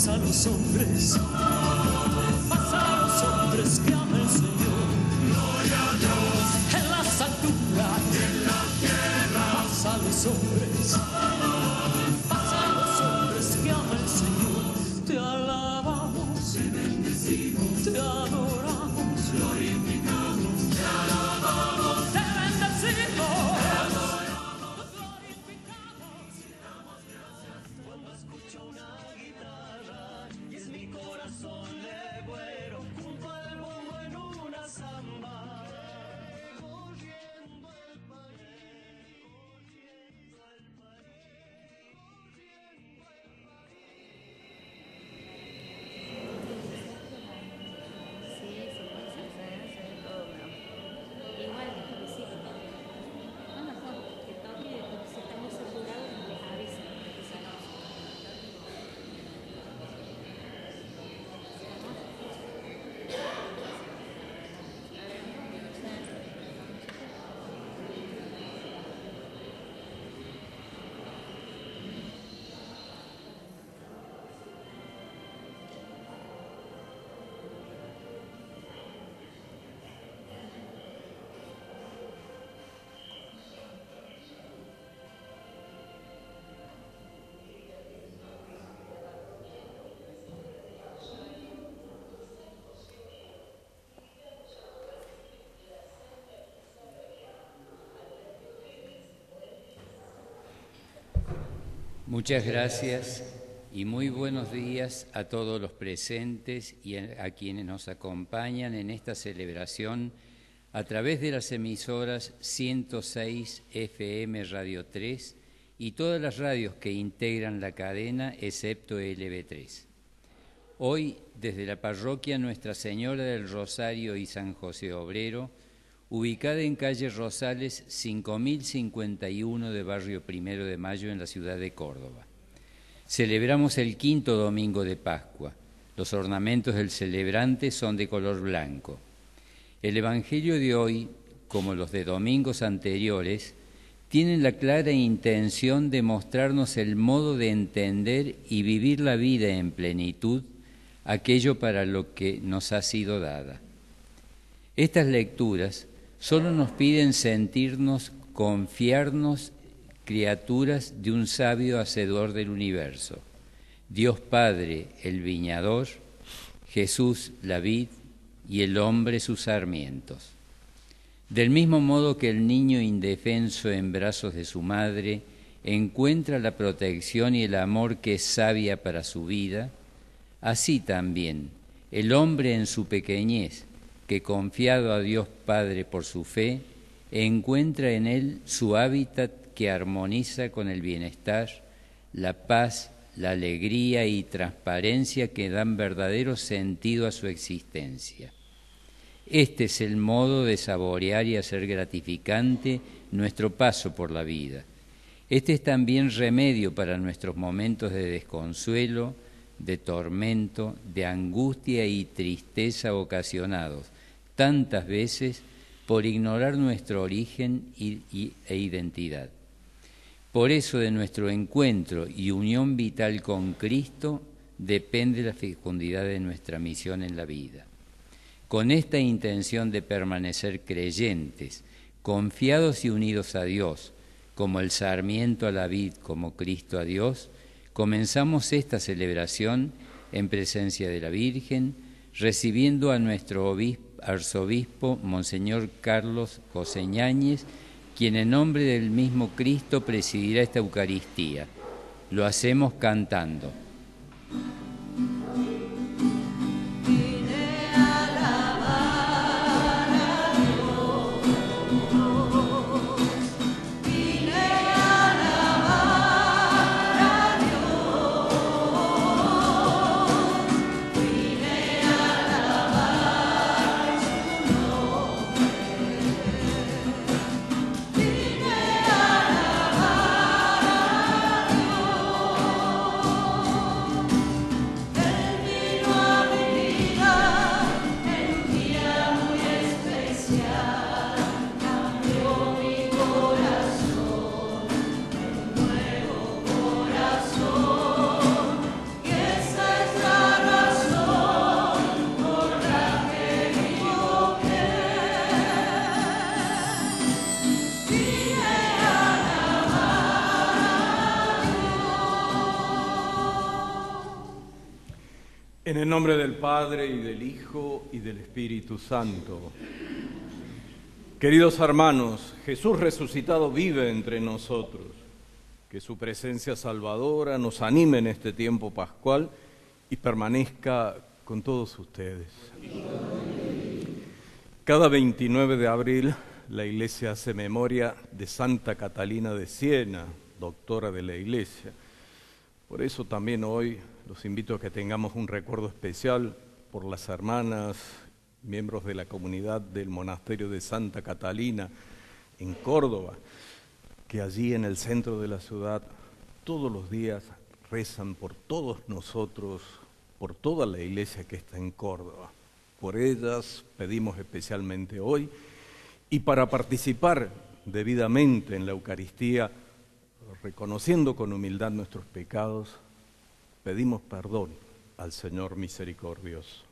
a los hombres, paz a los hombres que ama el Señor. Gloria a Dios en las alturas, en la tierra, paz a los hombres, paz a los hombres que ama el Señor. Te alabamos, te bendecimos, te adoramos, glorificamos, te alabamos, te bendecimos, te adoramos, glorificamos, te damos gracias. Cuando escucho una guitarra y es mi corazón legüero junto al bombo en una samba, corriendo el país, corriendo el país, corriendo el país. Sí, se puede hacer todo, pero igual después sí. No mejor que toque y después si estamos saturados nos avisen. Muchas gracias y muy buenos días a todos los presentes y a quienes nos acompañan en esta celebración a través de las emisoras 106 FM Radio 3 y todas las radios que integran la cadena excepto LB3. Hoy, desde la parroquia Nuestra Señora del Rosario y San José Obrero, ubicada en calle Rosales 5051 de Barrio Primero de Mayo en la ciudad de Córdoba. Celebramos el quinto domingo de Pascua. Los ornamentos del celebrante son de color blanco. El Evangelio de hoy, como los de domingos anteriores, tienen la clara intención de mostrarnos el modo de entender y vivir la vida en plenitud, aquello para lo que nos ha sido dada. Estas lecturas solo nos piden sentirnos, confiarnos, criaturas de un sabio hacedor del universo. Dios Padre, el viñador, Jesús, la vid, y el hombre, sus sarmientos. Del mismo modo que el niño indefenso en brazos de su madre encuentra la protección y el amor que es sabia para su vida, así también el hombre en su pequeñez, que confiado a Dios Padre por su fe, encuentra en Él su hábitat que armoniza con el bienestar, la paz, la alegría y transparencia que dan verdadero sentido a su existencia. Este es el modo de saborear y hacer gratificante nuestro paso por la vida. Este es también remedio para nuestros momentos de desconsuelo, de tormento, de angustia y tristeza ocasionados tantas veces por ignorar nuestro origen e identidad. Por eso de nuestro encuentro y unión vital con Cristo depende la fecundidad de nuestra misión en la vida. Con esta intención de permanecer creyentes, confiados y unidos a Dios, como el sarmiento a la vid, como Cristo a Dios, comenzamos esta celebración en presencia de la Virgen, recibiendo a nuestro arzobispo, Monseñor Carlos José Ñáñez, quien en nombre del mismo Cristo presidirá esta Eucaristía. Lo hacemos cantando. En el nombre del Padre, y del Hijo, y del Espíritu Santo. Queridos hermanos, Jesús resucitado vive entre nosotros. Que su presencia salvadora nos anime en este tiempo pascual y permanezca con todos ustedes. Cada 29 de abril la Iglesia hace memoria de Santa Catalina de Siena, doctora de la Iglesia. Por eso también hoy los invito a que tengamos un recuerdo especial por las hermanas, miembros de la comunidad del monasterio de Santa Catalina en Córdoba, que allí en el centro de la ciudad todos los días rezan por todos nosotros, por toda la iglesia que está en Córdoba. Por ellas pedimos especialmente hoy, y para participar debidamente en la Eucaristía, reconociendo con humildad nuestros pecados, pedimos perdón al Señor misericordioso.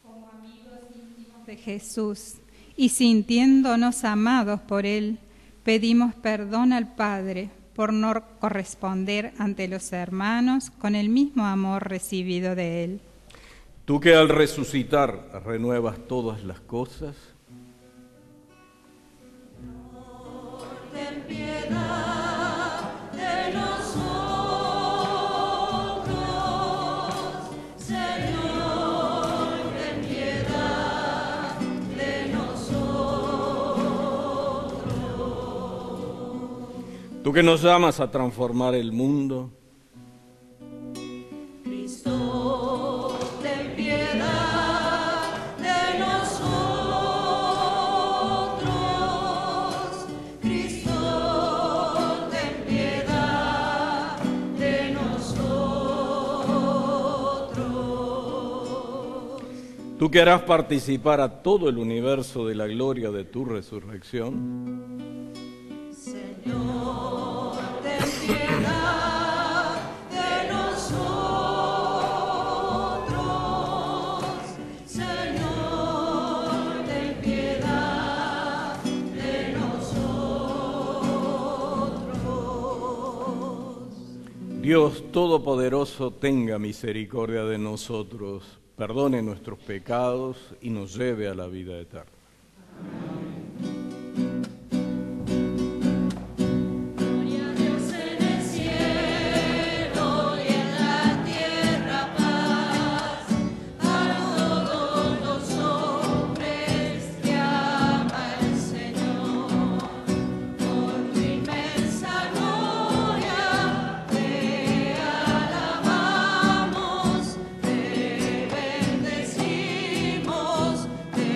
Como amigos íntimos de Jesús y sintiéndonos amados por Él, pedimos perdón al Padre por no corresponder ante los hermanos con el mismo amor recibido de Él. Tú que al resucitar renuevas todas las cosas, ten piedad de nosotros, Señor, ten piedad de nosotros. tú que nos llamas a transformar el mundo, Cristo, ten piedad de nosotros. Cristo, ten piedad de nosotros. tú que harás participar a todo el universo de la gloria de tu resurrección, Señor, ten piedad de nosotros. Señor, ten piedad de nosotros. Dios Todopoderoso tenga misericordia de nosotros, perdone nuestros pecados y nos lleve a la vida eterna. Gloria a Dios en el cielo y en la tierra paz, a todos los hombres que ama el Señor. Por tu inmensa gloria te alabamos, te bendecimos, te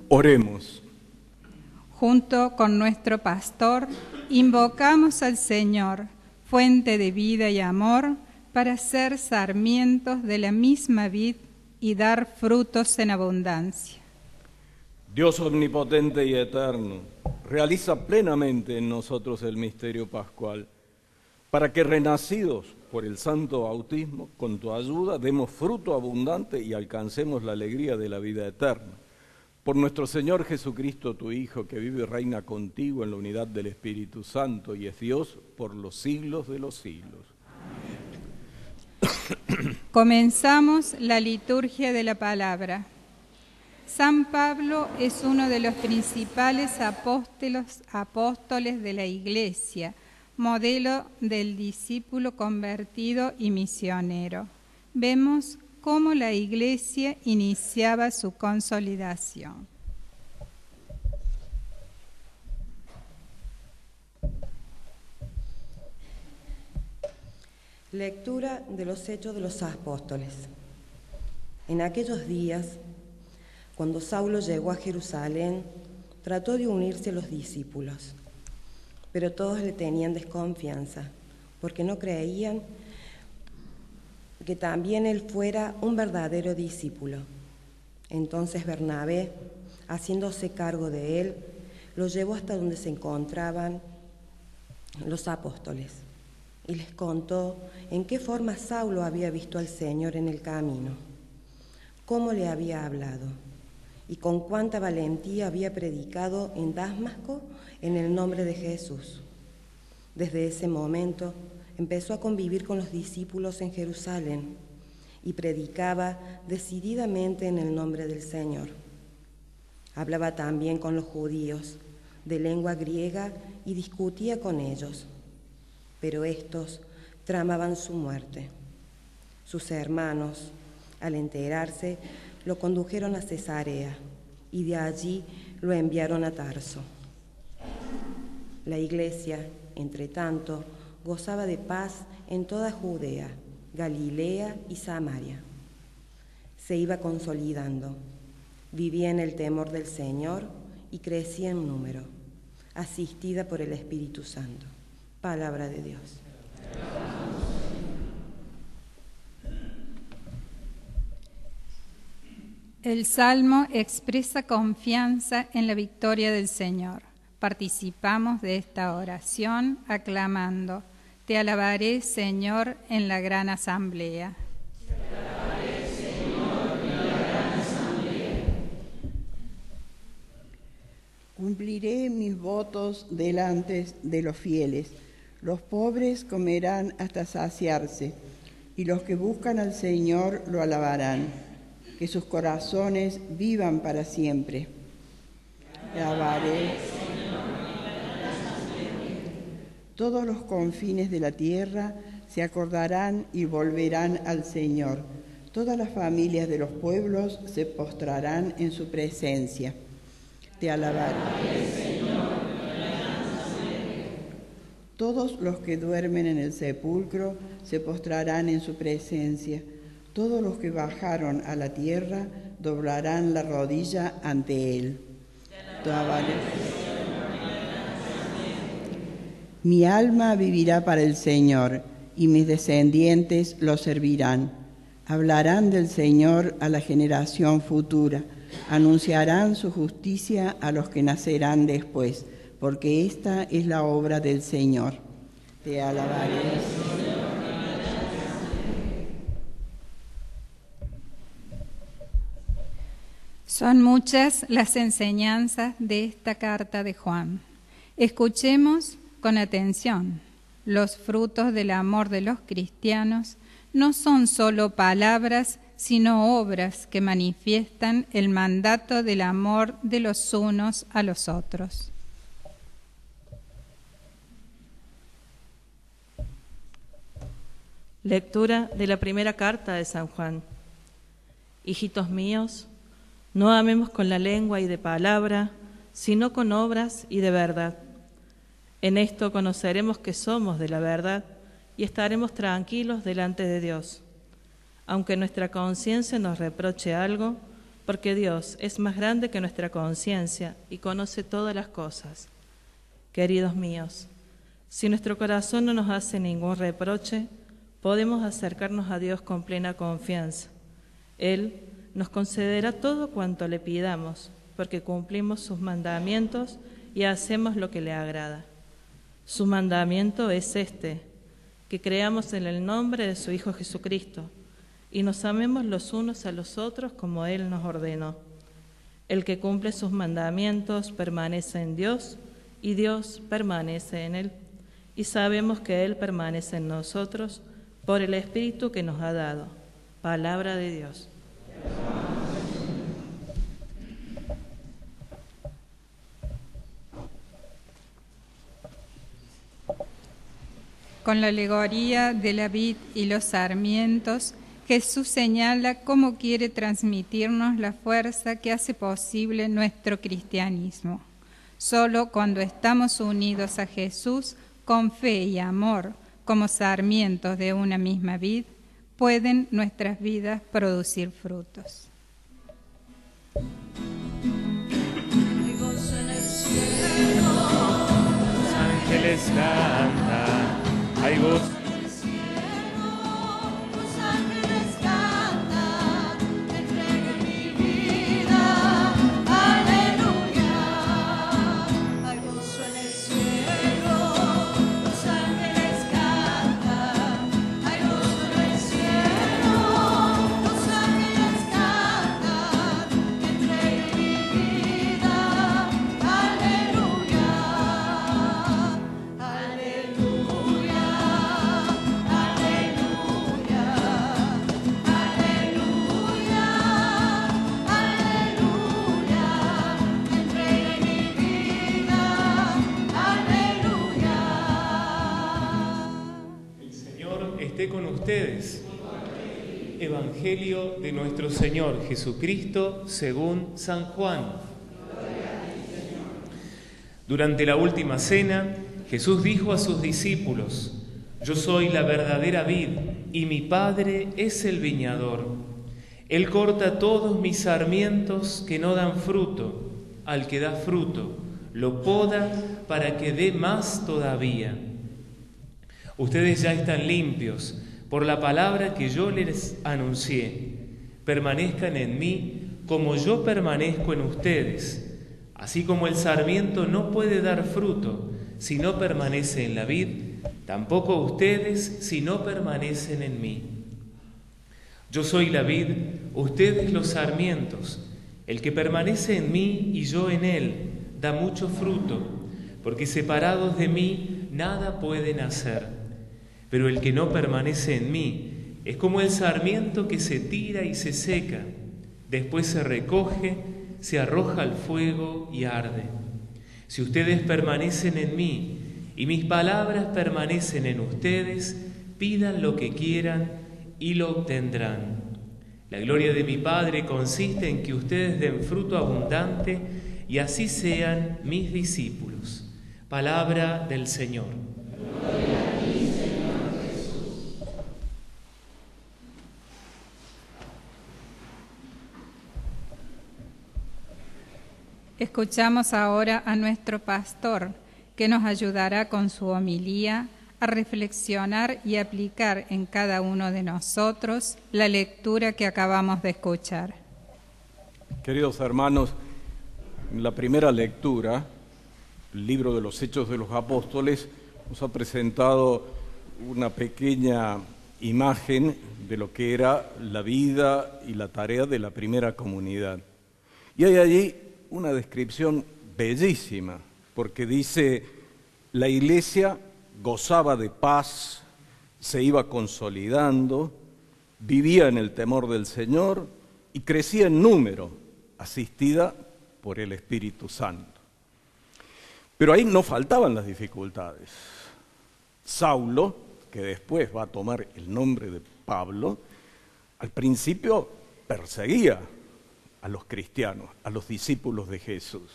Oremos. Junto con nuestro pastor, invocamos al Señor, fuente de vida y amor, para ser sarmientos de la misma vid y dar frutos en abundancia. Dios omnipotente y eterno, realiza plenamente en nosotros el misterio pascual, para que renacidos por el santo bautismo, con tu ayuda, demos fruto abundante y alcancemos la alegría de la vida eterna. Por nuestro Señor Jesucristo, tu Hijo, que vive y reina contigo en la unidad del Espíritu Santo y es Dios por los siglos de los siglos. Comenzamos la liturgia de la palabra. San Pablo es uno de los principales apóstoles de la Iglesia, modelo del discípulo convertido y misionero. Vemos cómo la Iglesia iniciaba su consolidación. Lectura de los Hechos de los Apóstoles. En aquellos días, cuando Saulo llegó a Jerusalén, trató de unirse a los discípulos, pero todos le tenían desconfianza, porque no creían que también él fuera un verdadero discípulo. Entonces Bernabé, haciéndose cargo de él, lo llevó hasta donde se encontraban los apóstoles y les contó en qué forma Saulo había visto al Señor en el camino, cómo le había hablado y con cuánta valentía había predicado en Damasco en el nombre de Jesús. Desde ese momento empezó a convivir con los discípulos en Jerusalén y predicaba decididamente en el nombre del Señor. Hablaba también con los judíos de lengua griega y discutía con ellos, pero estos tramaban su muerte. Sus hermanos, al enterarse, lo condujeron a Cesarea y de allí lo enviaron a Tarso. La Iglesia, entre tanto, gozaba de paz en toda Judea, Galilea y Samaria. Se iba consolidando, vivía en el temor del Señor y crecía en número, asistida por el Espíritu Santo. Palabra de Dios. El Salmo expresa confianza en la victoria del Señor. Participamos de esta oración aclamando: Te alabaré, Señor, en la gran asamblea. Te alabaré, Señor, en la gran asamblea. Cumpliré mis votos delante de los fieles. Los pobres comerán hasta saciarse, y los que buscan al Señor lo alabarán. Que sus corazones vivan para siempre. Te alabaré. Todos los confines de la tierra se acordarán y volverán al Señor. Todas las familias de los pueblos se postrarán en su presencia. Te alabaré. Todos los que duermen en el sepulcro se postrarán en su presencia. Todos los que bajaron a la tierra doblarán la rodilla ante él. Te alabaré. Mi alma vivirá para el Señor, y mis descendientes lo servirán. Hablarán del Señor a la generación futura, anunciarán su justicia a los que nacerán después, porque esta es la obra del Señor. Te alabaré. Son muchas las enseñanzas de esta carta de Juan. Escuchemos con atención. Los frutos del amor de los cristianos no son solo palabras, sino obras que manifiestan el mandato del amor de los unos a los otros. Lectura de la primera carta de San Juan. Hijitos míos, no amemos con la lengua y de palabra, sino con obras y de verdad. En esto conoceremos que somos de la verdad y estaremos tranquilos delante de Dios. Aunque nuestra conciencia nos reproche algo, porque Dios es más grande que nuestra conciencia y conoce todas las cosas. Queridos míos, si nuestro corazón no nos hace ningún reproche, podemos acercarnos a Dios con plena confianza. Él nos concederá todo cuanto le pidamos, porque cumplimos sus mandamientos y hacemos lo que le agrada. Su mandamiento es este: que creamos en el nombre de su Hijo Jesucristo y nos amemos los unos a los otros como Él nos ordenó. El que cumple sus mandamientos permanece en Dios y Dios permanece en Él. Y sabemos que Él permanece en nosotros por el Espíritu que nos ha dado. Palabra de Dios. Con la alegoría de la vid y los sarmientos, Jesús señala cómo quiere transmitirnos la fuerza que hace posible nuestro cristianismo. Solo cuando estamos unidos a Jesús con fe y amor, como sarmientos de una misma vid, pueden nuestras vidas producir frutos. Los ángeles cantan, hay voz. Con ustedes. Evangelio de nuestro Señor Jesucristo según San Juan. Durante la última cena, Jesús dijo a sus discípulos: Yo soy la verdadera vid y mi Padre es el viñador. Él corta todos mis sarmientos que no dan fruto. Al que da fruto, lo poda para que dé más todavía. Ustedes ya están limpios por la palabra que yo les anuncié. Permanezcan en mí como yo permanezco en ustedes. Así como el sarmiento no puede dar fruto si no permanece en la vid, tampoco ustedes si no permanecen en mí. Yo soy la vid, ustedes los sarmientos. El que permanece en mí y yo en él da mucho fruto, porque separados de mí nada pueden hacer. Pero el que no permanece en mí es como el sarmiento que se tira y se seca, después se recoge, se arroja al fuego y arde. Si ustedes permanecen en mí y mis palabras permanecen en ustedes, pidan lo que quieran y lo obtendrán. La gloria de mi Padre consiste en que ustedes den fruto abundante y así sean mis discípulos. Palabra del Señor. Escuchamos ahora a nuestro pastor, que nos ayudará con su homilía a reflexionar y aplicar en cada uno de nosotros la lectura que acabamos de escuchar. Queridos hermanos, en la primera lectura, el libro de los Hechos de los Apóstoles nos ha presentado una pequeña imagen de lo que era la vida y la tarea de la primera comunidad. Y hay allí una descripción bellísima, porque dice: la iglesia gozaba de paz, se iba consolidando, vivía en el temor del Señor y crecía en número, asistida por el Espíritu Santo. Pero ahí no faltaban las dificultades. Saulo, que después va a tomar el nombre de Pablo, al principio perseguía a los cristianos, a los discípulos de Jesús.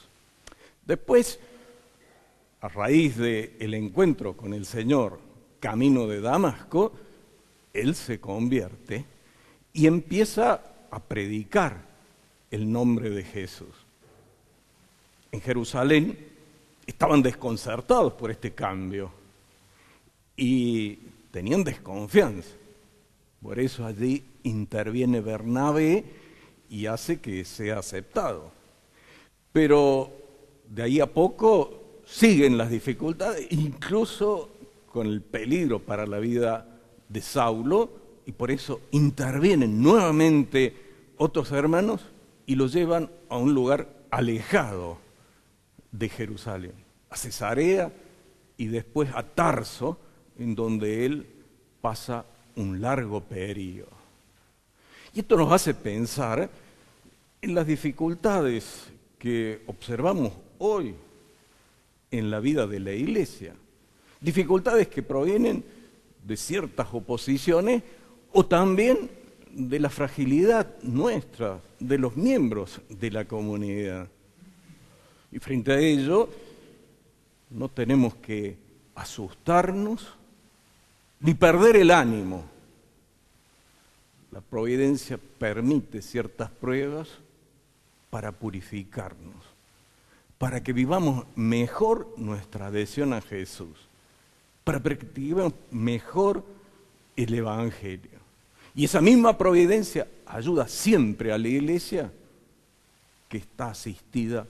Después, a raíz del encuentro con el Señor, camino de Damasco, él se convierte y empieza a predicar el nombre de Jesús. En Jerusalén estaban desconcertados por este cambio y tenían desconfianza. Por eso allí interviene Bernabé y hace que sea aceptado. Pero de ahí a poco siguen las dificultades, incluso con el peligro para la vida de Saulo, y por eso intervienen nuevamente otros hermanos y lo llevan a un lugar alejado de Jerusalén, a Cesarea y después a Tarso, en donde él pasa un largo periodo. Y esto nos hace pensar en las dificultades que observamos hoy en la vida de la Iglesia. Dificultades que provienen de ciertas oposiciones o también de la fragilidad nuestra, de los miembros de la comunidad. Y frente a ello, no tenemos que asustarnos ni perder el ánimo. La providencia permite ciertas pruebas para purificarnos, para que vivamos mejor nuestra adhesión a Jesús, para que vivamos mejor el Evangelio. Y esa misma providencia ayuda siempre a la Iglesia que está asistida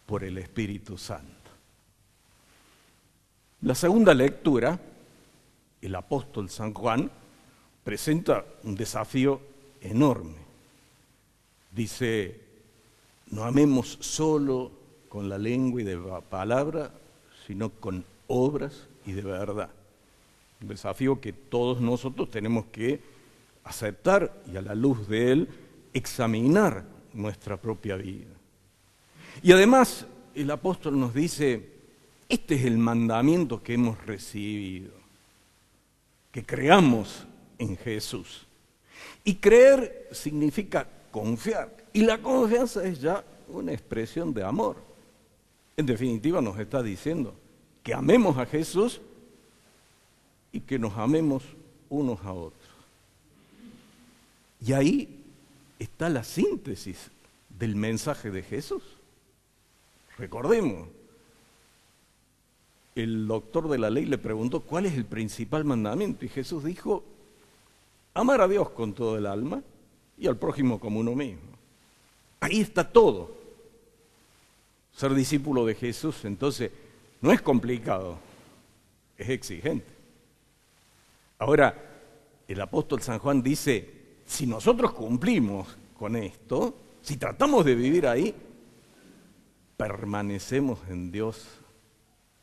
por el Espíritu Santo. La segunda lectura, el apóstol San Juan presenta un desafío enorme. Dice, no amemos solo con la lengua y de palabra, sino con obras y de verdad. Un desafío que todos nosotros tenemos que aceptar y a la luz de él examinar nuestra propia vida. Y además el apóstol nos dice, este es el mandamiento que hemos recibido, que creamos en Jesús. Y creer significa confiar, y la confianza es ya una expresión de amor. En definitiva nos está diciendo que amemos a Jesús y que nos amemos unos a otros. Y ahí está la síntesis del mensaje de Jesús. Recordemos, el doctor de la ley le preguntó cuál es el principal mandamiento y Jesús dijo, amar a Dios con todo el alma y al prójimo como uno mismo. Ahí está todo. Ser discípulo de Jesús, entonces, no es complicado, es exigente. Ahora, el apóstol San Juan dice, si nosotros cumplimos con esto, si tratamos de vivir ahí, permanecemos en Dios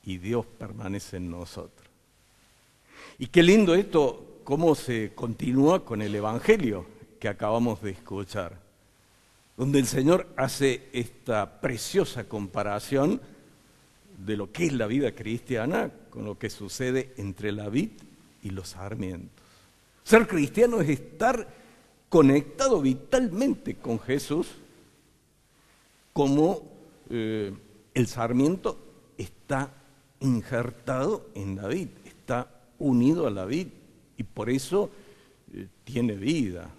y Dios permanece en nosotros. Y qué lindo esto, cómo se continúa con el Evangelio que acabamos de escuchar, donde el Señor hace esta preciosa comparación de lo que es la vida cristiana con lo que sucede entre la vid y los sarmientos. Ser cristiano es estar conectado vitalmente con Jesús, como el sarmiento está injertado en la vid, está unido a la vid y por eso tiene vida,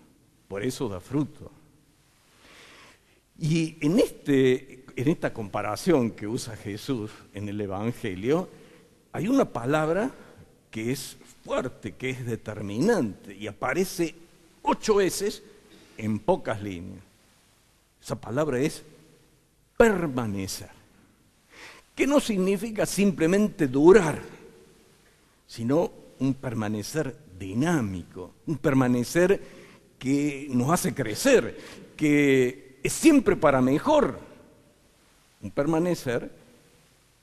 por eso da fruto. Y en esta comparación que usa Jesús en el Evangelio, hay una palabra que es fuerte, que es determinante y aparece 8 veces en pocas líneas. Esa palabra es permanecer, que no significa simplemente durar, sino un permanecer dinámico, un permanecer que nos hace crecer, que es siempre para mejor, un permanecer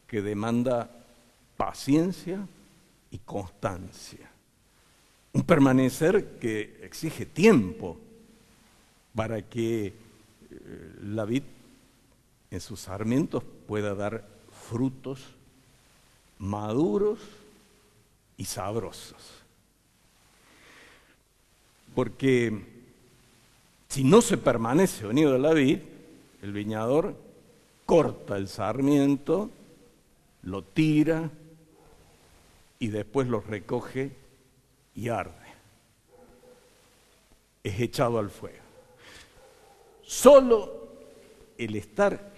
que demanda paciencia y constancia, un permanecer que exige tiempo para que la vid en sus sarmientos pueda dar frutos maduros y sabrosos. Porque si no se permanece unido a la vid, el viñador corta el sarmiento, lo tira y después lo recoge y arde. Es echado al fuego. Solo el estar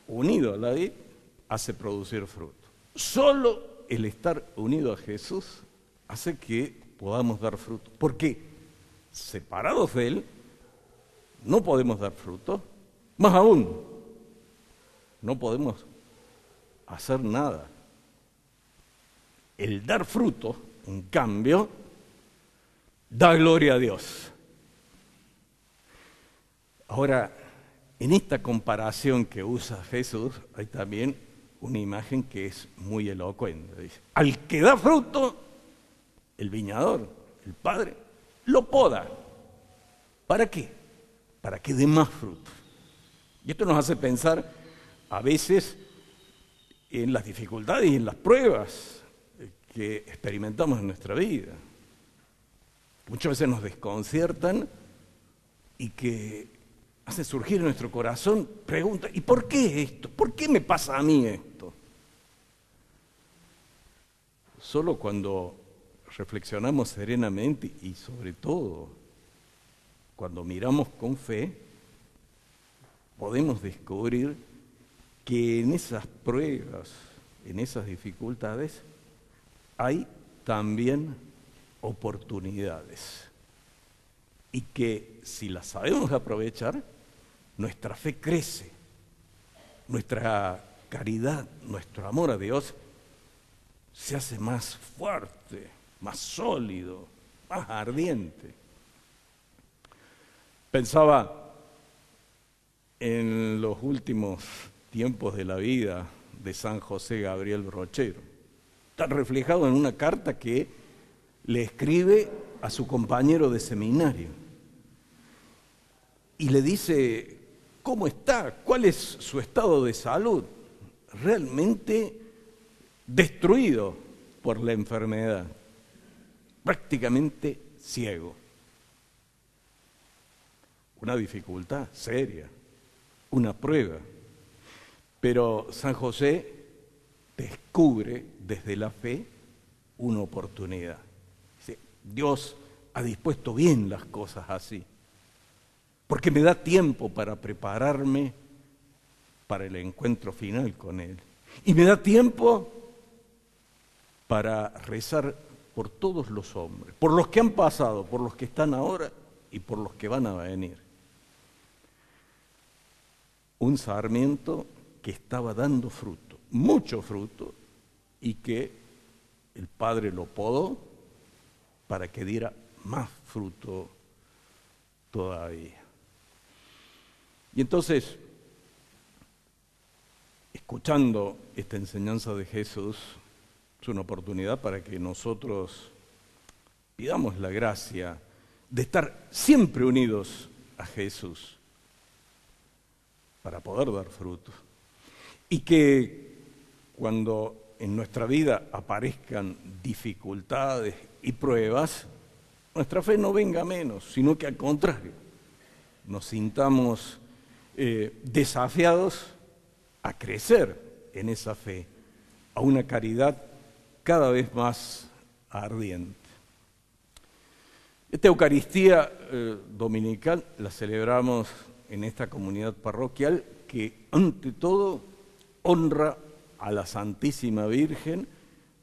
unido a la vid hace producir fruto. Solo el estar unido a Jesús hace que podamos dar fruto. Porque separados de Él no podemos dar fruto. Más aún, no podemos hacer nada. El dar fruto, en cambio, da gloria a Dios. Ahora, en esta comparación que usa Jesús, hay también una imagen que es muy elocuente. Dice, al que da fruto, el viñador, el Padre, lo poda. ¿Para qué? Para que dé más fruto. Y esto nos hace pensar a veces en las dificultades y en las pruebas que experimentamos en nuestra vida. Muchas veces nos desconciertan y que hace surgir en nuestro corazón preguntas, ¿y por qué esto? ¿Por qué me pasa a mí esto? Solo cuando reflexionamos serenamente y sobre todo cuando miramos con fe, podemos descubrir que en esas pruebas, en esas dificultades, hay también oportunidades. Y que si las sabemos aprovechar, nuestra fe crece, nuestra caridad, nuestro amor a Dios se hace más fuerte, más sólido, más ardiente. Pensaba en los últimos tiempos de la vida de San José Gabriel Brochero. Está reflejado en una carta que le escribe a su compañero de seminario. Y le dice, ¿cómo está? ¿Cuál es su estado de salud? Realmente destruido por la enfermedad, prácticamente ciego. Una dificultad seria, una prueba. Pero San José descubre desde la fe una oportunidad. Dice, Dios ha dispuesto bien las cosas así, porque me da tiempo para prepararme para el encuentro final con Él. Y me da tiempo para rezar por todos los hombres, por los que han pasado, por los que están ahora y por los que van a venir. Un sarmiento que estaba dando fruto, mucho fruto, y que el Padre lo podó para que diera más fruto todavía. Y entonces, escuchando esta enseñanza de Jesús, es una oportunidad para que nosotros pidamos la gracia de estar siempre unidos a Jesús para poder dar frutos. Y que cuando en nuestra vida aparezcan dificultades y pruebas, nuestra fe no venga menos, sino que al contrario, nos sintamos desafiados a crecer en esa fe, a una caridad cada vez más ardiente. Esta Eucaristía dominical la celebramos en esta comunidad parroquial que ante todo honra a la Santísima Virgen,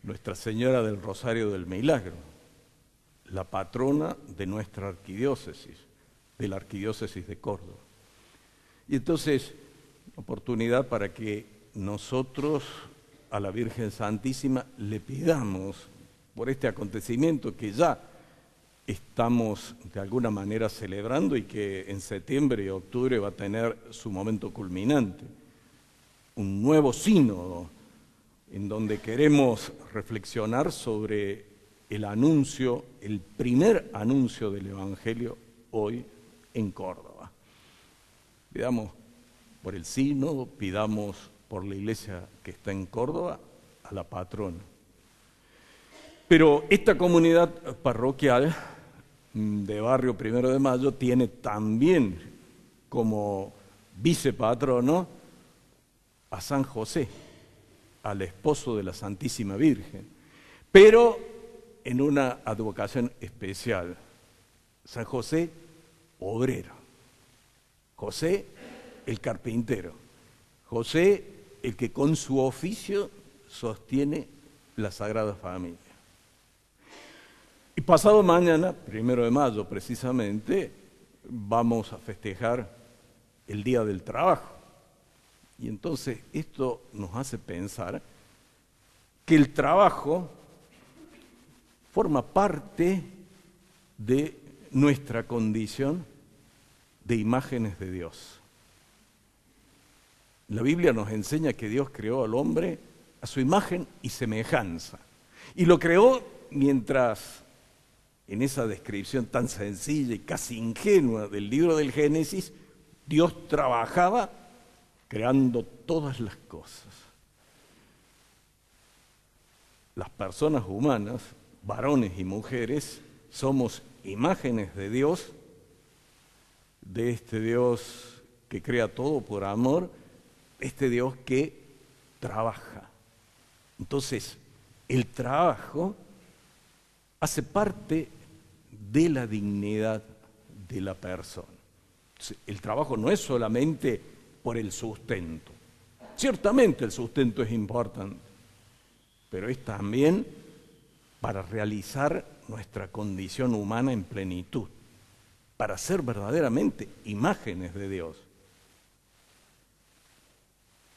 Nuestra Señora del Rosario del Milagro, la patrona de nuestra arquidiócesis, de la arquidiócesis de Córdoba. Y entonces, oportunidad para que nosotros a la Virgen Santísima le pidamos por este acontecimiento que ya estamos de alguna manera celebrando y que en septiembre y octubre va a tener su momento culminante. Un nuevo sínodo en donde queremos reflexionar sobre el anuncio, el primer anuncio del Evangelio hoy en Córdoba. Pidamos por el sínodo, pidamos por la iglesia que está en Córdoba, a la patrona. Pero esta comunidad parroquial de Barrio Primero de Mayo tiene también como vicepatrono a San José, al esposo de la Santísima Virgen, pero en una advocación especial, San José obrero, José, el carpintero. José, el que con su oficio sostiene la Sagrada Familia. Y pasado mañana, 1 de mayo precisamente, vamos a festejar el Día del Trabajo. Y entonces esto nos hace pensar que el trabajo forma parte de nuestra condición de imágenes de Dios. La Biblia nos enseña que Dios creó al hombre a su imagen y semejanza. Y lo creó mientras, en esa descripción tan sencilla y casi ingenua del libro del Génesis, Dios trabajaba creando todas las cosas. Las personas humanas, varones y mujeres, somos imágenes de Dios, de este Dios que crea todo por amor, este Dios que trabaja. Entonces, el trabajo hace parte de la dignidad de la persona. El trabajo no es solamente por el sustento. Ciertamente el sustento es importante, pero es también para realizar nuestra condición humana en plenitud, para ser verdaderamente imágenes de Dios.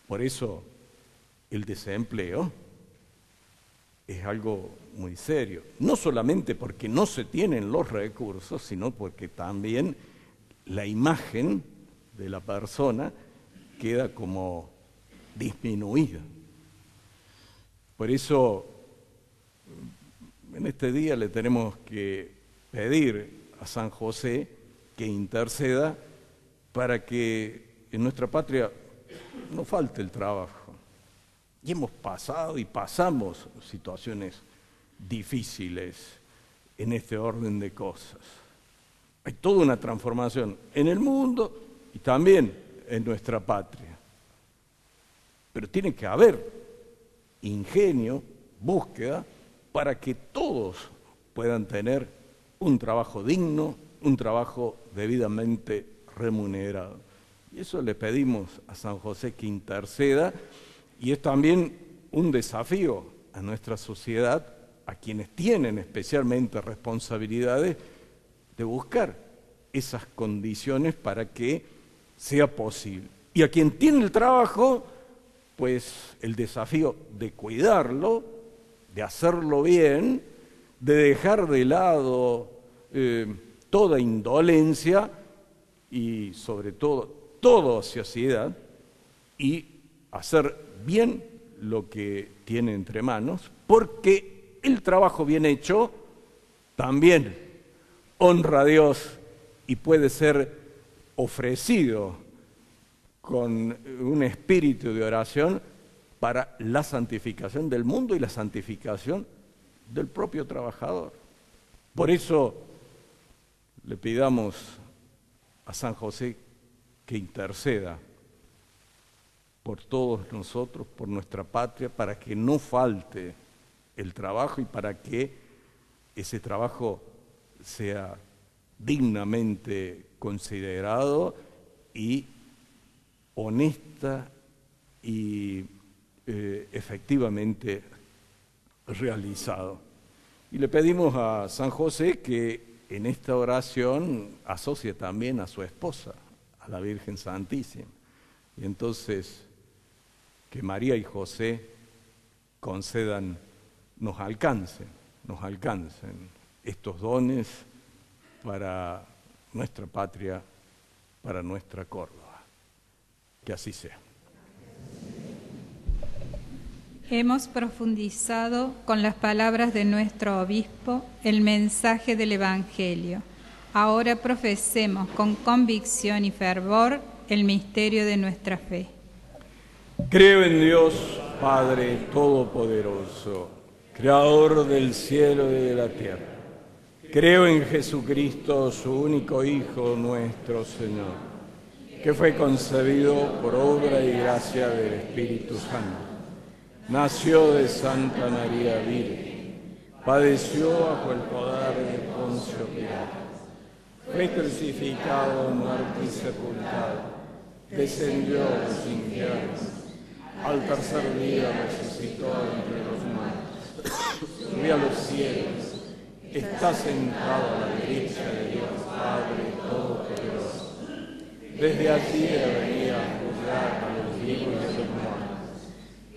Por eso el desempleo es algo muy serio, no solamente porque no se tienen los recursos, sino porque también la imagen de la persona queda como disminuida. Por eso, en este día le tenemos que pedir a San José que interceda para que en nuestra patria no falte el trabajo. Y hemos pasado y pasamos situaciones difíciles en este orden de cosas. Hay toda una transformación en el mundo y también en nuestra patria. Pero tiene que haber ingenio, búsqueda, para que todos puedan tener un trabajo digno, un trabajo debidamente remunerado. Y eso le pedimos a San José que interceda, y es también un desafío a nuestra sociedad, a quienes tienen especialmente responsabilidades, de buscar esas condiciones para que sea posible. Y a quien tiene el trabajo, pues el desafío de cuidarlo, de hacerlo bien, de dejar de lado toda indolencia y sobre todo toda ociosidad, y hacer bien lo que tiene entre manos, porque el trabajo bien hecho también honra a Dios y puede ser ofrecido con un espíritu de oración para la santificación del mundo y la santificación del propio trabajador. Por eso le pidamos a San José que interceda por todos nosotros, por nuestra patria, para que no falte el trabajo y para que ese trabajo sea dignamente considerado y honesta y efectivamente realizado. Y le pedimos a San José que en esta oración asocie también a su esposa, a la Virgen Santísima. Y entonces que María y José concedan, nos alcancen estos dones para nuestra patria, para nuestra Córdoba. Que así sea. Hemos profundizado con las palabras de nuestro obispo el mensaje del Evangelio. Ahora profesemos con convicción y fervor el misterio de nuestra fe. Creo en Dios, Padre Todopoderoso, Creador del cielo y de la tierra. Creo en Jesucristo, su único Hijo, nuestro Señor, que fue concebido por obra y gracia del Espíritu Santo. Nació de Santa María Virgen, padeció bajo el poder de Poncio Pilato, fue crucificado, muerto y sepultado, descendió a los infiernos, al tercer día resucitó entre los muertos, subió a los cielos, está sentado a la derecha de Dios Padre Todopoderoso. Desde allí debe venir a juzgar a los vivos y a los muertos.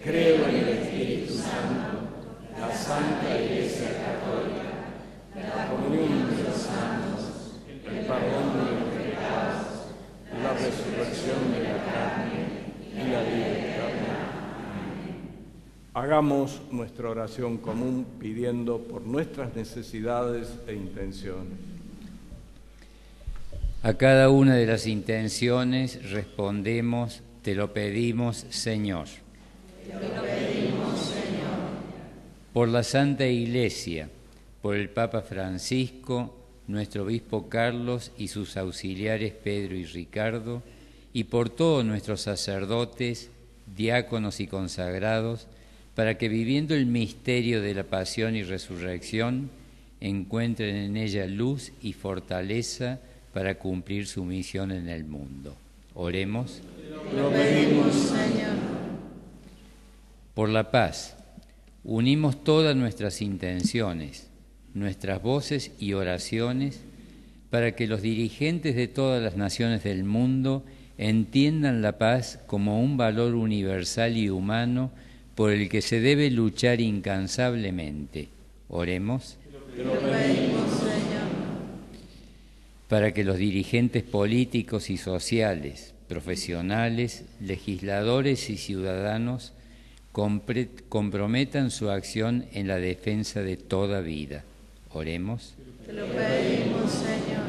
Creo en el Espíritu Santo, la Santa Iglesia Católica, la comunión de los santos, el perdón de los pecados, la resurrección de la carne y la vida eterna. Hagamos nuestra oración común pidiendo por nuestras necesidades e intenciones. A cada una de las intenciones respondemos: te lo pedimos, Señor. Te lo pedimos, Señor. Por la Santa Iglesia, por el Papa Francisco, nuestro obispo Carlos y sus auxiliares Pedro y Ricardo, y por todos nuestros sacerdotes, diáconos y consagrados, para que viviendo el misterio de la pasión y resurrección, encuentren en ella luz y fortaleza para cumplir su misión en el mundo. Oremos. Lo pedimos, Señor. Por la paz, unimos todas nuestras intenciones, nuestras voces y oraciones, para que los dirigentes de todas las naciones del mundo entiendan la paz como un valor universal y humano por el que se debe luchar incansablemente. Oremos. Te lo pedimos, Señor. Para que los dirigentes políticos y sociales, profesionales, legisladores y ciudadanos comprometan su acción en la defensa de toda vida. Oremos. Te lo pedimos, Señor.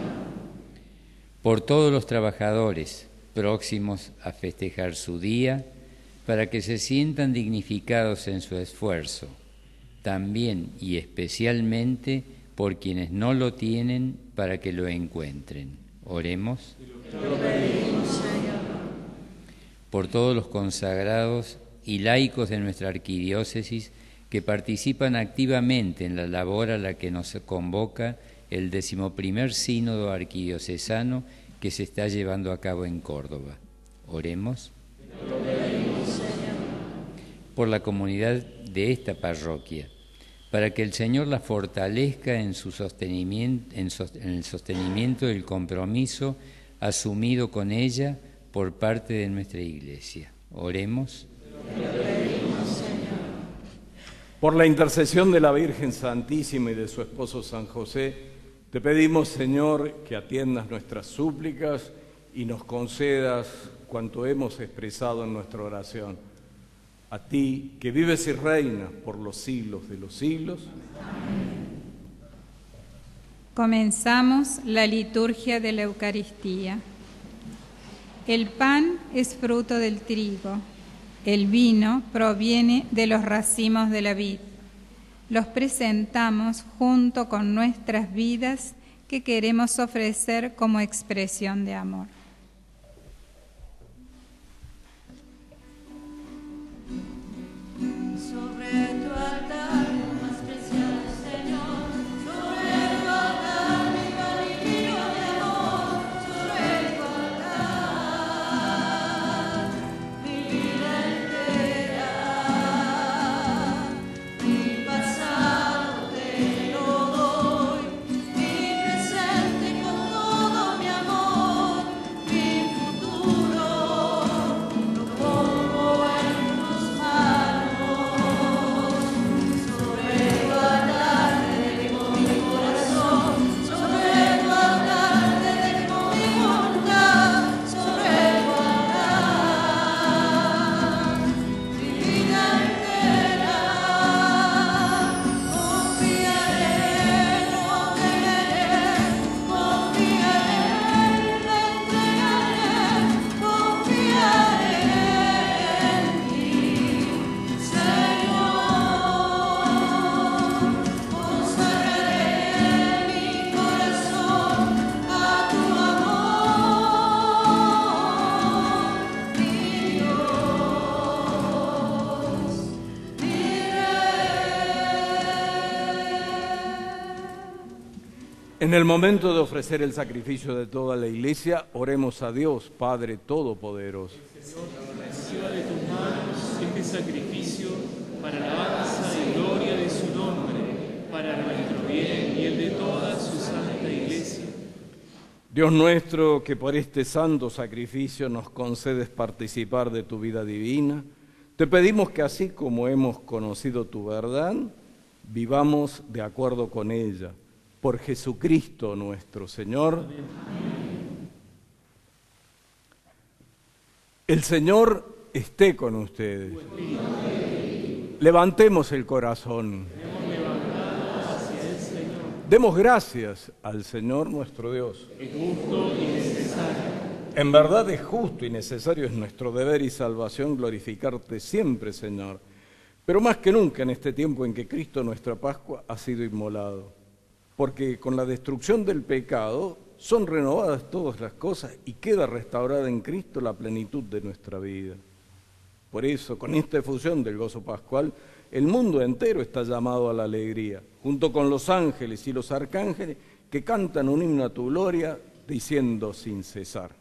Por todos los trabajadores próximos a festejar su día, para que se sientan dignificados en su esfuerzo, también y especialmente por quienes no lo tienen, para que lo encuentren. Oremos. Te lo pedimos, Señor. Por todos los consagrados y laicos de nuestra arquidiócesis que participan activamente en la labor a la que nos convoca el 11º Sínodo Arquidiocesano que se está llevando a cabo en Córdoba. Oremos. Te lo pedimos, Señor. Por la comunidad de esta parroquia, para que el Señor la fortalezca en su sostenimiento, en el sostenimiento del compromiso asumido con ella por parte de nuestra Iglesia. Oremos. Te lo pedimos, Señor. Por la intercesión de la Virgen Santísima y de su esposo San José, te pedimos, Señor, que atiendas nuestras súplicas y nos concedas cuanto hemos expresado en nuestra oración. A ti, que vives y reinas por los siglos de los siglos. Comenzamos la liturgia de la Eucaristía. El pan es fruto del trigo, el vino proviene de los racimos de la vid. Los presentamos junto con nuestras vidas que queremos ofrecer como expresión de amor. Sobre tu altar, más preciado Señor, sobre tu altar, mi valirio de amor, sobre tu altar, mi vida entera, mi pasado te lo doy, mi presente con todo mi amor, En el momento de ofrecer el sacrificio de toda la Iglesia, oremos a Dios, Padre Todopoderoso. Señor, reciba de tus manos este sacrificio para alabanza y gloria de su nombre, para nuestro bien y el de toda su santa Iglesia. Dios nuestro, que por este santo sacrificio nos concedes participar de tu vida divina, te pedimos que así como hemos conocido tu verdad, vivamos de acuerdo con ella. Por Jesucristo nuestro Señor. Amén. El Señor esté con ustedes. Levantemos el corazón. Demos gracias al Señor nuestro Dios. Es justo y necesario. En verdad es justo y necesario, es nuestro deber y salvación glorificarte siempre, Señor. Pero más que nunca en este tiempo en que Cristo, nuestra Pascua, ha sido inmolado. Porque con la destrucción del pecado son renovadas todas las cosas y queda restaurada en Cristo la plenitud de nuestra vida. Por eso, con esta efusión del gozo pascual, el mundo entero está llamado a la alegría, junto con los ángeles y los arcángeles que cantan un himno a tu gloria, diciendo sin cesar.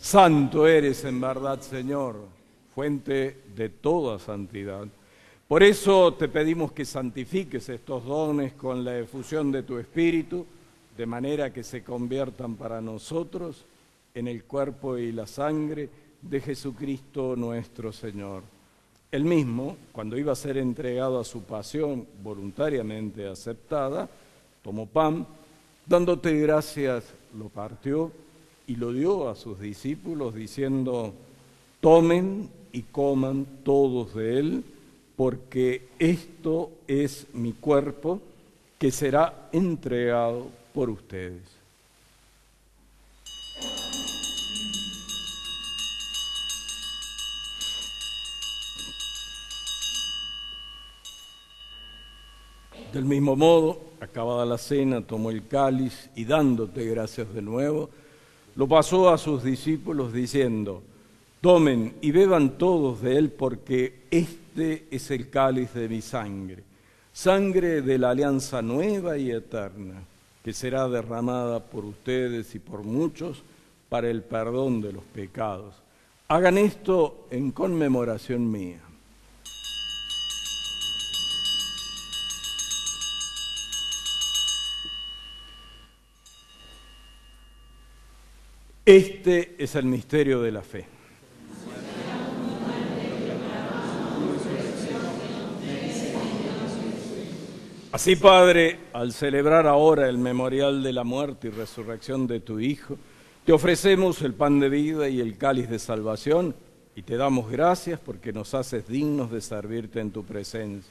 Santo eres en verdad, Señor, fuente de toda santidad. Por eso te pedimos que santifiques estos dones con la efusión de tu Espíritu, de manera que se conviertan para nosotros en el cuerpo y la sangre de Jesucristo nuestro Señor. Él mismo, cuando iba a ser entregado a su pasión voluntariamente aceptada, tomó pan, dándote gracias, lo partió y lo dio a sus discípulos diciendo: tomen y coman todos de él, porque esto es mi cuerpo que será entregado por ustedes. Del mismo modo, acabada la cena, tomó el cáliz y dándote gracias de nuevo, lo pasó a sus discípulos diciendo: tomen y beban todos de él, porque este es el cáliz de mi sangre, sangre de la alianza nueva y eterna, que será derramada por ustedes y por muchos para el perdón de los pecados. Hagan esto en conmemoración mía. Este es el misterio de la fe. Así, Padre, al celebrar ahora el memorial de la muerte y resurrección de tu Hijo, te ofrecemos el pan de vida y el cáliz de salvación y te damos gracias porque nos haces dignos de servirte en tu presencia.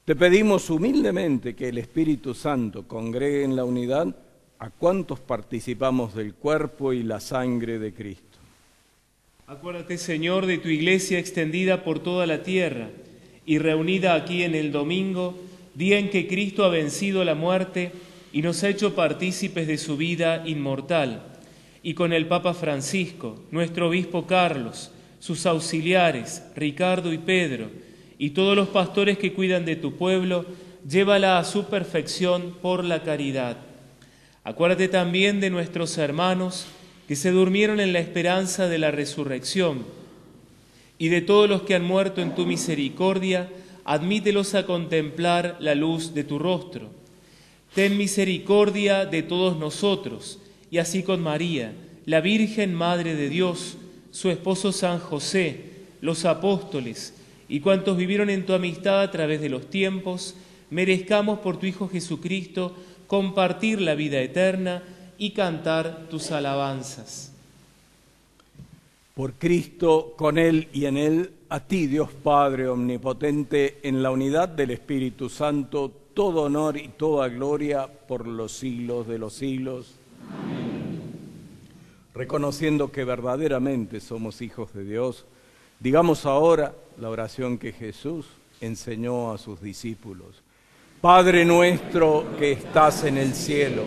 Te pedimos humildemente que el Espíritu Santo congregue en la unidad a cuantos participamos del cuerpo y la sangre de Cristo. Acuérdate, Señor, de tu Iglesia extendida por toda la tierra y reunida aquí en el domingo día en que Cristo ha vencido la muerte y nos ha hecho partícipes de su vida inmortal, y con el Papa Francisco, nuestro obispo Carlos, sus auxiliares, Ricardo y Pedro, y todos los pastores que cuidan de tu pueblo, llévala a su perfección por la caridad. Acuérdate también de nuestros hermanos que se durmieron en la esperanza de la resurrección, y de todos los que han muerto en tu misericordia, admítelos a contemplar la luz de tu rostro. Ten misericordia de todos nosotros, y así con María, la Virgen Madre de Dios, su esposo San José, los apóstoles y cuantos vivieron en tu amistad a través de los tiempos, merezcamos por tu Hijo Jesucristo compartir la vida eterna y cantar tus alabanzas. Por Cristo, con Él y en Él, a ti, Dios Padre Omnipotente, en la unidad del Espíritu Santo, todo honor y toda gloria por los siglos de los siglos. Amén. Reconociendo que verdaderamente somos hijos de Dios, digamos ahora la oración que Jesús enseñó a sus discípulos. Padre nuestro que estás en el cielo,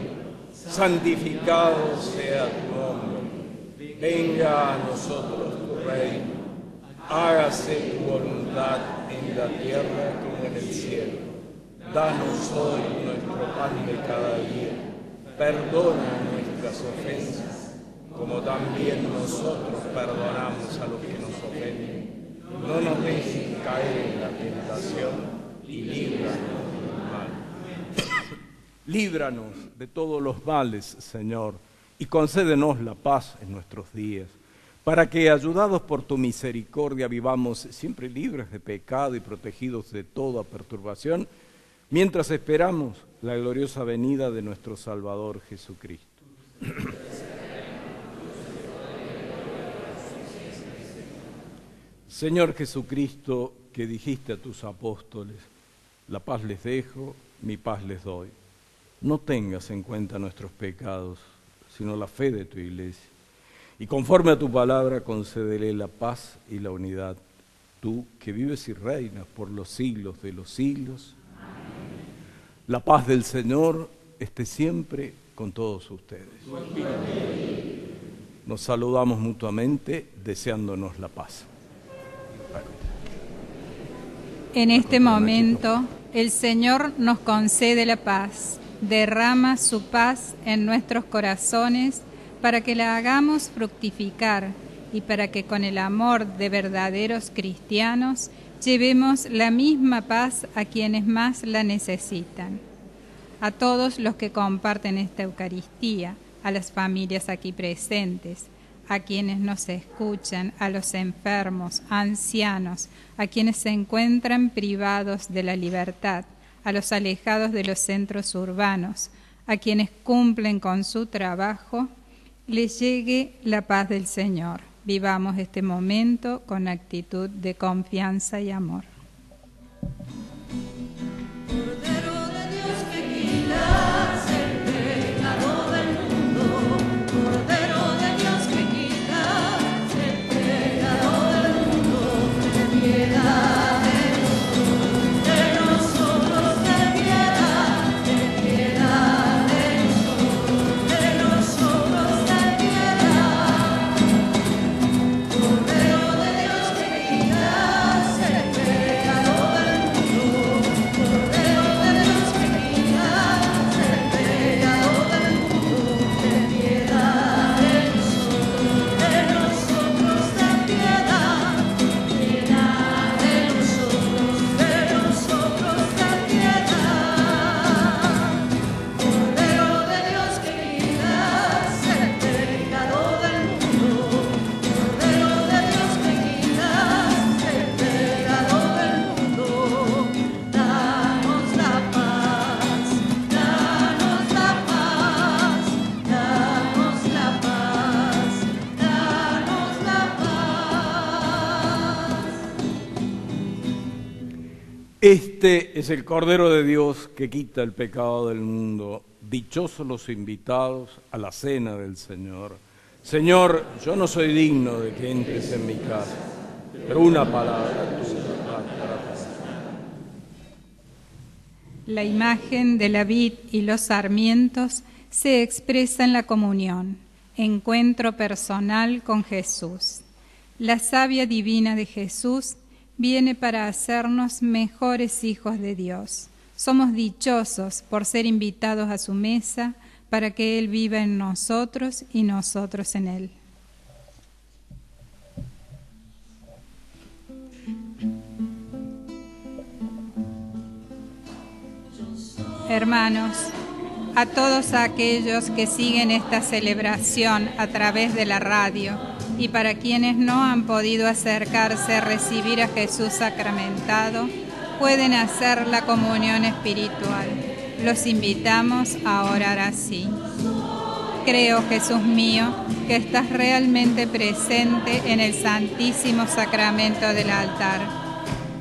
santificado sea tu nombre. Venga a nosotros tu reino, hágase tu voluntad en la tierra como en el cielo. Danos hoy nuestro pan de cada día, perdona nuestras ofensas, como también nosotros perdonamos a los que nos ofenden. No nos dejes caer en la tentación y líbranos del mal. Líbranos de todos los males, Señor, y concédenos la paz en nuestros días, para que, ayudados por tu misericordia, vivamos siempre libres de pecado y protegidos de toda perturbación, mientras esperamos la gloriosa venida de nuestro Salvador Jesucristo. Señor Jesucristo, que dijiste a tus apóstoles, la paz les dejo, mi paz les doy. No tengas en cuenta nuestros pecados, sino la fe de tu Iglesia. Y conforme a tu palabra, concédele la paz y la unidad. Tú, que vives y reinas por los siglos de los siglos. Amén. La paz del Señor esté siempre con todos ustedes. Nos saludamos mutuamente, deseándonos la paz. En este momento, el Señor nos concede la paz. Derrama su paz en nuestros corazones para que la hagamos fructificar y para que con el amor de verdaderos cristianos llevemos la misma paz a quienes más la necesitan. A todos los que comparten esta Eucaristía, a las familias aquí presentes, a quienes nos escuchan, a los enfermos, ancianos, a quienes se encuentran privados de la libertad, a los alejados de los centros urbanos, a quienes cumplen con su trabajo, les llegue la paz del Señor. Vivamos este momento con actitud de confianza y amor. Cordero de Dios que quitas el pecado del mundo, Cordero de Dios que quitas el pecado del mundo, ten piedad. Este es el Cordero de Dios que quita el pecado del mundo. Dichosos los invitados a la cena del Señor. Señor, yo no soy digno de que entres en mi casa, pero una palabra tuya bastará. La imagen de la vid y los sarmientos se expresa en la comunión, encuentro personal con Jesús. La savia divina de Jesús viene para hacernos mejores hijos de Dios. Somos dichosos por ser invitados a su mesa para que Él viva en nosotros y nosotros en Él. Hermanos, a todos aquellos que siguen esta celebración a través de la radio y para quienes no han podido acercarse a recibir a Jesús sacramentado, pueden hacer la comunión espiritual. Los invitamos a orar así. Creo, Jesús mío, que estás realmente presente en el Santísimo Sacramento del altar.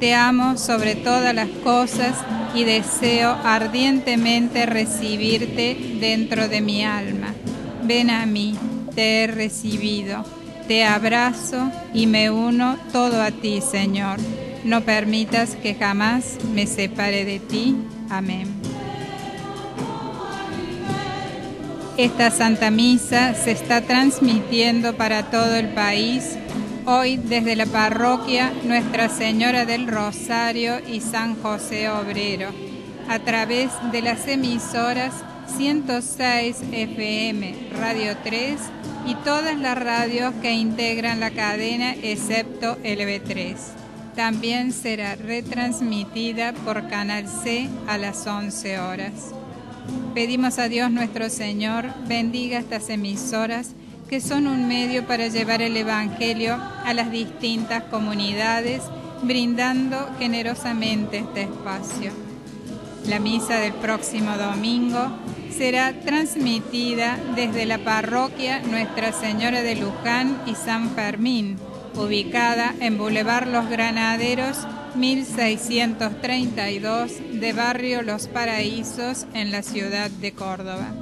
Te amo sobre todas las cosas y deseo ardientemente recibirte dentro de mi alma. Ven a mí, te he recibido, te abrazo y me uno todo a ti, Señor. No permitas que jamás me separe de ti. Amén. Esta Santa Misa se está transmitiendo para todo el país, hoy desde la parroquia Nuestra Señora del Rosario y San José Obrero, a través de las emisoras 106 FM, Radio 3 y todas las radios que integran la cadena excepto LB3. También será retransmitida por Canal C a las 11 horas. Pedimos a Dios nuestro Señor bendiga estas emisoras que son un medio para llevar el Evangelio a las distintas comunidades, brindando generosamente este espacio. La misa del próximo domingo será transmitida desde la parroquia Nuestra Señora de Luján y San Fermín, ubicada en Boulevard Los Granaderos, 1632, de barrio Los Paraísos, en la ciudad de Córdoba.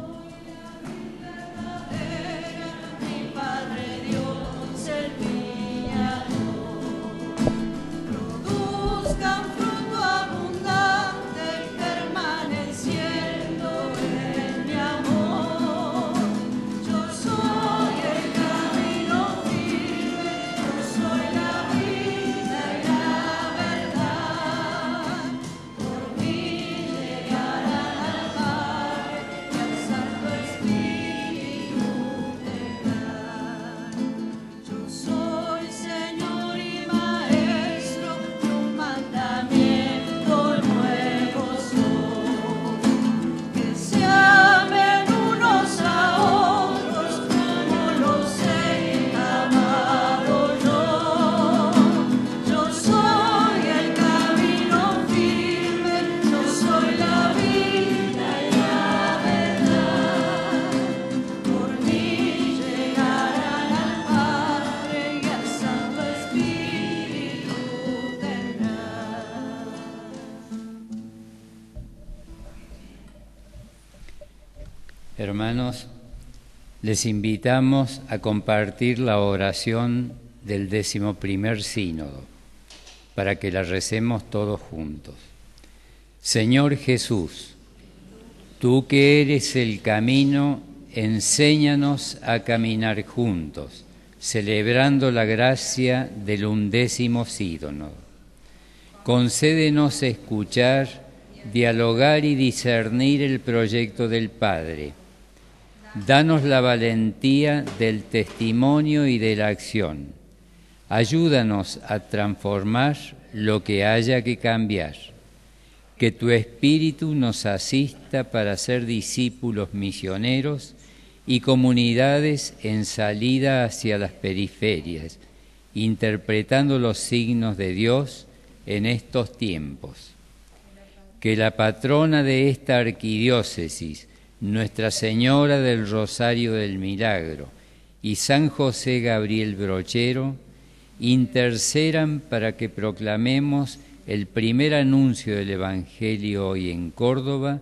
Hermanos, les invitamos a compartir la oración del 11º Sínodo, para que la recemos todos juntos. Señor Jesús, tú que eres el camino, enséñanos a caminar juntos, celebrando la gracia del 11º Sínodo. Concédenos escuchar, dialogar y discernir el proyecto del Padre. Danos la valentía del testimonio y de la acción. Ayúdanos a transformar lo que haya que cambiar. Que tu Espíritu nos asista para ser discípulos misioneros y comunidades en salida hacia las periferias, interpretando los signos de Dios en estos tiempos. Que la patrona de esta arquidiócesis, Nuestra Señora del Rosario del Milagro y San José Gabriel Brochero intercedan para que proclamemos el primer anuncio del Evangelio hoy en Córdoba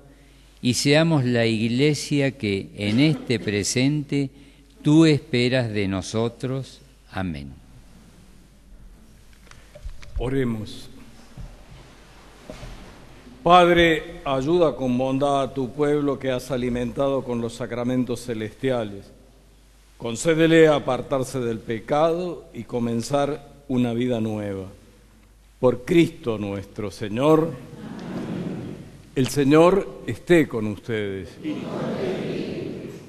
y seamos la Iglesia que en este presente tú esperas de nosotros. Amén. Oremos. Padre, ayuda con bondad a tu pueblo que has alimentado con los sacramentos celestiales. Concédele apartarse del pecado y comenzar una vida nueva. Por Cristo nuestro Señor. El Señor esté con ustedes.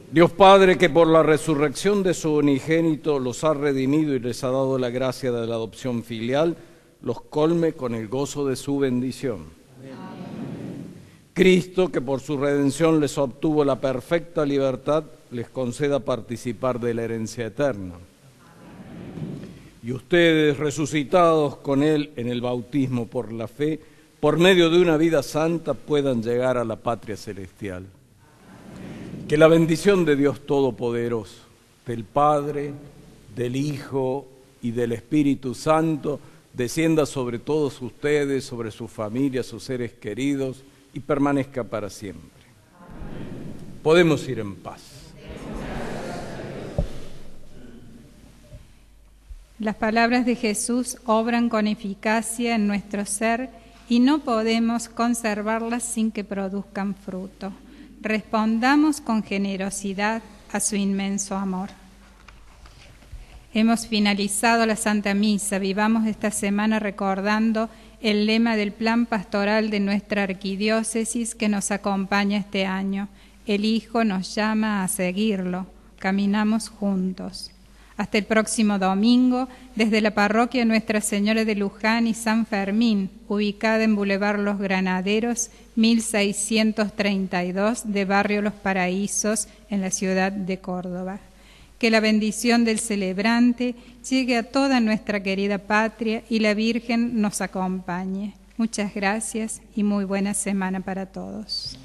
Dios Padre, que por la resurrección de su unigénito los ha redimido y les ha dado la gracia de la adopción filial, los colme con el gozo de su bendición. Cristo, que por su redención les obtuvo la perfecta libertad, les conceda participar de la herencia eterna. Y ustedes, resucitados con Él en el bautismo por la fe, por medio de una vida santa, puedan llegar a la patria celestial. Que la bendición de Dios Todopoderoso, del Padre, del Hijo y del Espíritu Santo, descienda sobre todos ustedes, sobre sus familias, sus seres queridos, y permanezca para siempre. Podemos ir en paz. Las palabras de Jesús obran con eficacia en nuestro ser y no podemos conservarlas sin que produzcan fruto. Respondamos con generosidad a su inmenso amor. Hemos finalizado la Santa Misa. Vivamos esta semana recordando el lema del plan pastoral de nuestra arquidiócesis que nos acompaña este año. El Hijo nos llama a seguirlo. Caminamos juntos. Hasta el próximo domingo, desde la parroquia Nuestra Señora de Luján y San Fermín, ubicada en Boulevard Los Granaderos, 1632, de Barrio Los Paraísos, en la ciudad de Córdoba. Que la bendición del celebrante llegue a toda nuestra querida patria y la Virgen nos acompañe. Muchas gracias y muy buena semana para todos.